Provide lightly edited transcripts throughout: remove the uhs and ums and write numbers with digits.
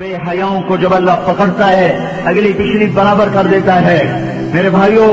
बे हयाओं को जब अल्लाह पकड़ता है अगली पिछली बराबर कर देता है। मेरे भाइयों,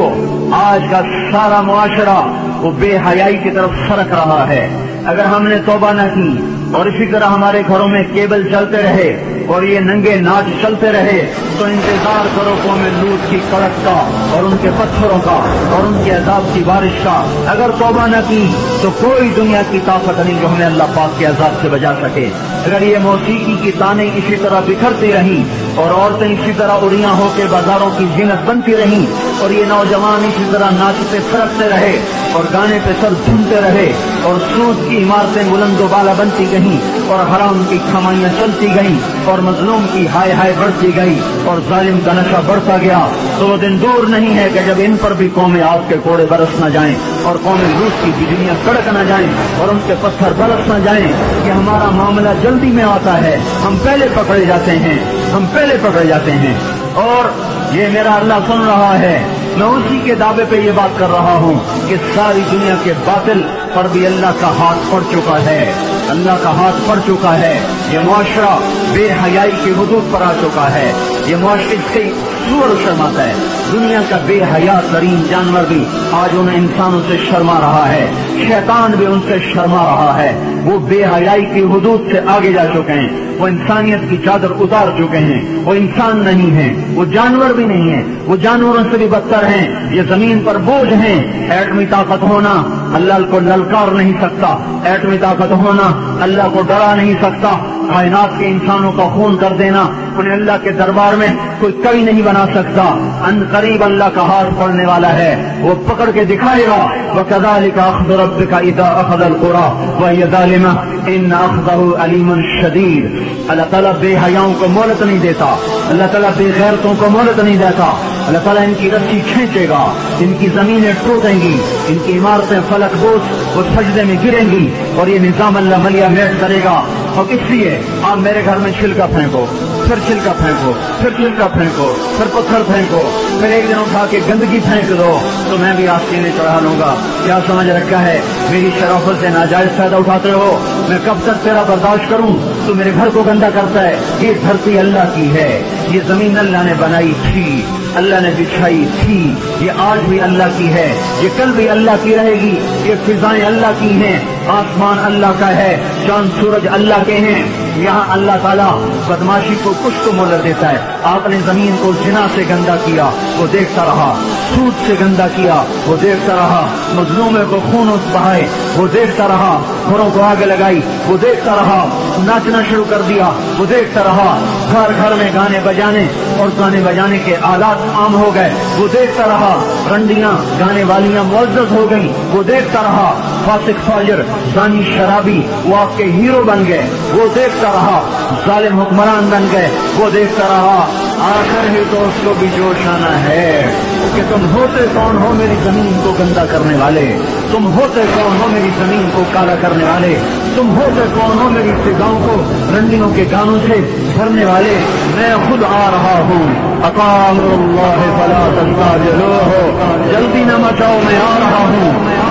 आज का सारा मुआशरा वो बेहयाई की तरफ सरक रहा है। अगर हमने तौबा न की और इसी तरह हमारे घरों में केबल चलते रहे और ये नंगे नाच चलते रहे तो इंतजार करो कौम लूत की कड़क का और उनके पत्थरों का और उनके अजाब की बारिश का। अगर तौबा न की तो कोई दुनिया की ताकत नहीं जो हमें अल्लाह पाक के अजाब से बचा सके। अगर ये मौसीकी की ताने इसी तरह बिखरती रही और औरतें इसी तरह उड़ियां होकर बाजारों की जीनत बनती रही और ये नौजवान इसी तरह नाचते सरकते रहे और गाने पे सर झूमते रहे और सूद की इमारतें बुलंदो बाला बनती गईं और हराम की कमाइयां चलती गईं और मजलूम की हाय हाय बढ़ती गई और जालिम का नशा बढ़ता गया, तो वो दिन दूर नहीं है कि जब इन पर भी कौमें आग के कोड़े बरस न जाएं और कौमें लूट की बिजलियां कड़क न जाएं और उनके पत्थर बरस न जाएं कि हमारा मामला जल्दी में आता है, हम पहले पकड़े जाते हैं, हम पहले पकड़े जाते हैं। और ये मेरा अल्लाह सुन रहा है, मैं उसी के दावे पे ये बात कर रहा हूँ कि सारी दुनिया के बातिल पर भी अल्लाह का हाथ पड़ चुका है, अल्लाह का हाथ पड़ चुका है। ये मुआशरा बेहयाई की हुदूद पर आ चुका है। ये मुआशरे से सूर शर्माता है। दुनिया का बेहया तरीन जानवर भी आज उन इंसानों से शर्मा रहा है, शैतान भी उनसे शर्मा रहा है। वो बेहयाई की हुदूद से आगे जा चुके हैं, वो इंसानियत की चादर उतार चुके हैं। वो इंसान नहीं है, वो जानवर भी नहीं है, वो जानवरों से भी बदतर हैं। ये जमीन पर बोझ हैं। एटमी ताकत होना अल्लाह को ललकार नहीं सकता, एटमी ताकत होना अल्लाह को डरा नहीं सकता। कायनात के इंसानों का खून कर देना उन्हें अल्लाह के दरबार में कोई कभी नहीं बना सकता। अनकरीब अल्लाह का हाथ पड़ने वाला है, वो पकड़ के दिखाएगा। वकज़ालिका अख़्ज़ु रब्बिका इज़ा अख़ज़ल क़ुरा वहिय ज़ालिमा इन्न अख़्ज़हु अलीमुन शदीद। अल्लाह ताला बेहयाओं को मोहलत नहीं देता, अल्लाह ताला बेगैरतों को मोहलत नहीं देता। अल्लाह ताला इनकी रस्सी खींचेगा, इनकी जमीनें टूटेंगी, इनकी इमारतें फलकबोस वो सजदे में गिरेंगी और ये निजाम अल्लाह मलिया मेट करेगा। और इसलिए आप मेरे घर में छिलका फेंको, फिर छिलका फेंको, फिर छिलका फेंको, फिर पत्थर फेंको, फिर एक दिन उठा के गंदगी फेंक दो तो मैं भी आप सीने चढ़ा लूंगा। क्या समझ रखा है? मेरी शराफत से नाजायज फायदा उठाते हो, मैं कब तक तेरा बर्दाश्त करूं? तू मेरे घर को गंदा करता है। ये धरती अल्लाह की है, ये जमीन अल्लाह ने बनाई थी, अल्लाह ने बिछाई थी, ये आज भी अल्लाह की है, ये कल भी अल्लाह की रहेगी। ये फिजाएं अल्लाह की हैं, आसमान अल्लाह का है, चांद सूरज अल्लाह के हैं। यहाँ अल्लाह ताला बदमाशी को कुछ तो मोहलत देता है। आपने जमीन को जिना से गंदा किया, वो देखता रहा, सूद से गंदा किया, वो देखता रहा, मजलूमों को खून बहाए, वो देखता रहा, घरों को आगे लगाई, वो देखता रहा, नाचना शुरू कर दिया, वो देखता रहा, घर घर में गाने बजाने और गाने बजाने के आलात आम हो गए, वो देखता रहा, रंडियां गाने वालियां मुअज़्ज़ज़ हो गई, वो देखता रहा, फासिक फाजिर जानी शराबी वो आपके हीरो बन गए, वो देखता रहा, जालिम हुक्मरान बन गए, वो देखता रहा। आखिर ही तो उसको भी जोश आना है कि तुम होते कौन हो मेरी जमीन को गंदा करने वाले, तुम होते कौन हो मेरी जमीन को काला करने वाले, तुम होते कौन हो मेरी फिजाओं को रंडियों के गानों से भरने वाले। मैं खुद आ रहा हूँ, अक़ामुल्लाह फला तस्ताजिलूहु, जल्दी न मचाओ, मैं आ रहा हूँ।